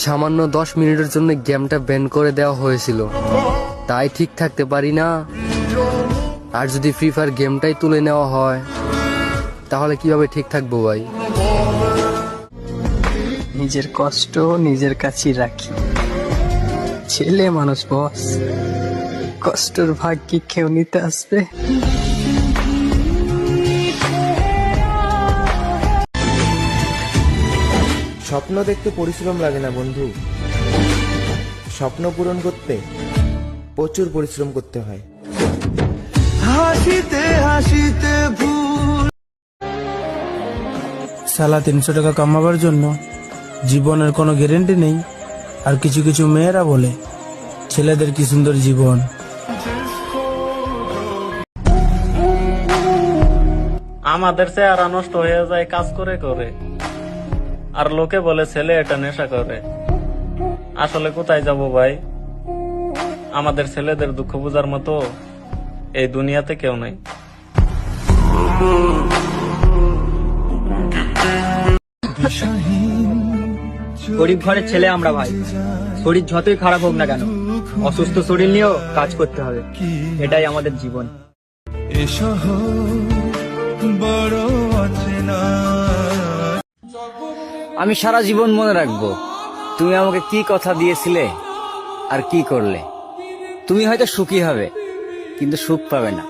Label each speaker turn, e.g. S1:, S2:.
S1: সামান্য 10 মিনিটের জন্য গেমটা ব্যান করে দেওয়া হয়েছিল, তাই ঠিক থাকতে পারি না। আর যদি ফ্রি ফায়ার গেমটাই তুলে নেওয়া হয় তাহলে কিভাবে ঠিক থাকবো ভাই?
S2: নিজের কষ্ট নিজের কাছেই রাখি। ছেলে মানুষ বস, কষ্টের ভাগ কি কেউ নিতে আসবে?
S3: স্বপ্ন দেখতে পরিশ্রম লাগে না বন্ধু, স্বপ্ন পূরণ করতে প্রচুর পরিশ্রম করতে হয়।
S4: হাসিতে হাসিতে ভুল
S5: সালা 300 টাকা কামাবার জন্য জীবনের কোনো গ্যারেন্টি নেই। আর কিছু কিছু মেয়েরা বলে ছেলেদের কি সুন্দর জীবন।
S6: আমাদের চেহারা নষ্ট হয়ে যায় কাজ করে করে, আর লোকে বলে ছেলে এটা নেশা করে। আসলে কোথায় যাব ভাই? আমাদের ছেলেদের দুঃখ বোঝার মতো এই দুনিয়াতে কেউ নাই।
S2: গরিব ঘরের ছেলে আমরা ভাই, শরীর যতই খারাপ হোক না কেন, অসুস্থ শরীর নিয়েও কাজ করতে হবে, এটাই আমাদের জীবন।
S4: বড় অচেনা
S7: আমি সারা জীবন মনে রাখবো তুমি আমাকে কি কথা দিয়েছিলে আর কি করলে। তুমি হয়তো সুখী হবে কিন্তু সুখ পাবে না।